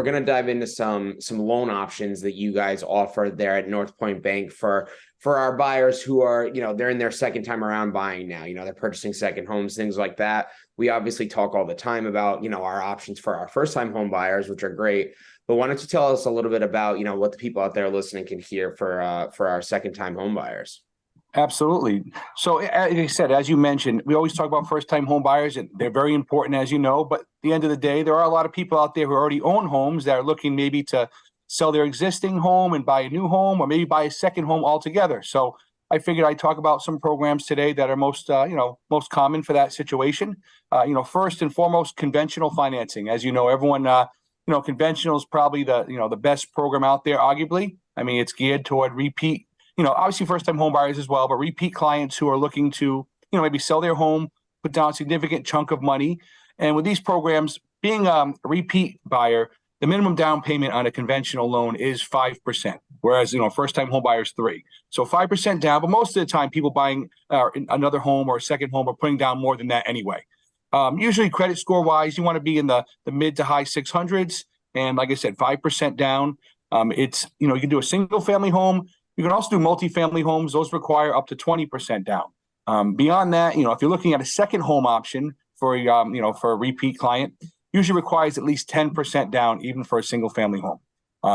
going to dive into some loan options that you guys offer there at Northpointe Bank for our buyers who are, they're in their second time around buying now, they're purchasing second homes, things like that. We obviously talk all the time about, our options for our first time home buyers, which are great. But why don't you tell us a little bit about, what the people out there listening can hear for our second time home buyers? Absolutely. So as I said, as you mentioned, we always talk about first-time home buyers, and they're very important, as you know. But at the end of the day, there are a lot of people out there who already own homes that are looking maybe to sell their existing home and buy a new home, or maybe buy a second home altogether. So I figured I'd talk about some programs today that are most common for that situation. First and foremost, conventional financing. As you know, everyone, conventional is probably the best program out there, arguably. I mean, it's geared toward repeat. Obviously first-time home buyers as well, but repeat clients who are looking to, maybe sell their home, put down a significant chunk of money. And with these programs, being a repeat buyer, the minimum down payment on a conventional loan is 5%, whereas, first-time home buyers 3%. So 5% down, but most of the time people buying another home or a second home are putting down more than that anyway. Usually credit score-wise, you want to be in the mid to high 600s. And like I said, 5% down. It's, you can do a single-family home. You can also do multifamily homes. Those require up to 20% down. Beyond that, if you're looking at a second home option for a repeat client, usually requires at least 10% down, even for a single family home.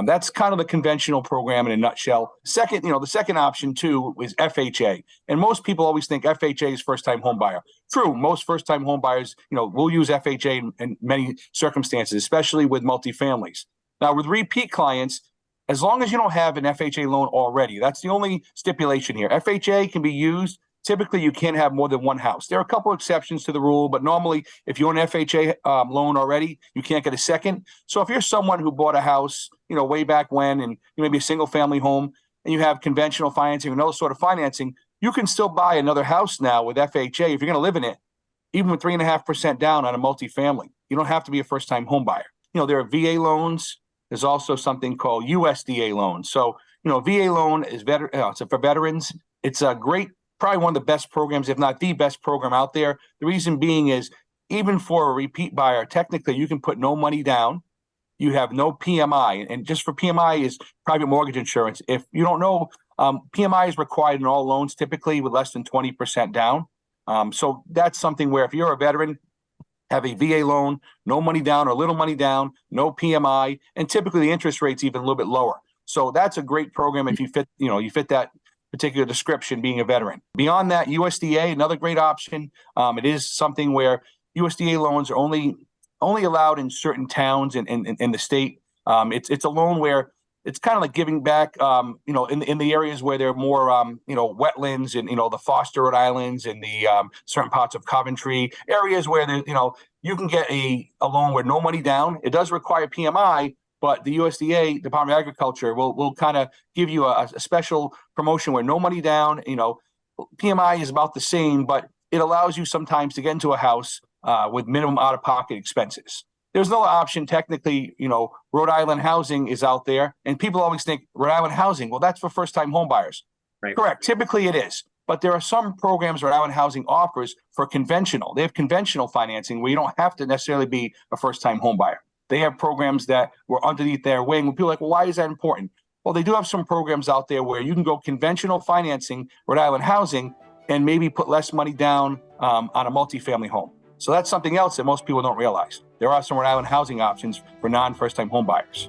That's kind of the conventional program in a nutshell. Second, the second option too is FHA. And most people always think FHA is first time home buyer. True, most first time home buyers, will use FHA in many circumstances, especially with multifamilies. Now with repeat clients, as long as you don't have an FHA loan already, that's the only stipulation here. FHA can be used. Typically, you can't have more than one house. There are a couple exceptions to the rule, but normally, if you're an FHA loan already, you can't get a second. So if you're someone who bought a house, way back when, and maybe a single family home, and you have conventional financing or another sort of financing, you can still buy another house now with FHA if you're going to live in it, even with 3.5% down on a multifamily. You don't have to be a first-time home buyer. There are VA loans. There's also something called USDA loan. So, VA loan is it's for veterans. It's a great, probably one of the best programs, if not the best program out there. The reason being is, even for a repeat buyer, technically you can put no money down. You have no PMI, and just for PMI is private mortgage insurance. If you don't know, PMI is required in all loans, typically with less than 20% down. So that's something where if you're a veteran, have a VA loan, no money down or little money down, no PMI, and typically the interest rate's even a little bit lower. So that's a great program if you fit that particular description, being a veteran. Beyond that, USDA, another great option. It is something where USDA loans are only allowed in certain towns in the state. It's a loan where it's kind of like giving back, in the areas where there are more, wetlands and, the Foster Rhode Islands and the certain parts of Coventry, areas where, you can get a loan with no money down. It does require PMI, but the USDA, Department of Agriculture, will kind of give you a special promotion where no money down. PMI is about the same, but it allows you sometimes to get into a house with minimum out-of-pocket expenses. There's another option, technically, Rhode Island housing is out there, and people always think Rhode Island housing, well, that's for first-time home buyers. Right. Correct. Typically it is, but there are some programs Rhode Island housing offers for conventional. They have conventional financing where you don't have to necessarily be a first-time home buyer. They have programs that were underneath their wing. When people are like, well, why is that important? Well, they do have some programs out there where you can go conventional financing, Rhode Island housing, and maybe put less money down on a multifamily home. So that's something else that most people don't realize. There are some Rhode Island housing options for non-first-time home buyers.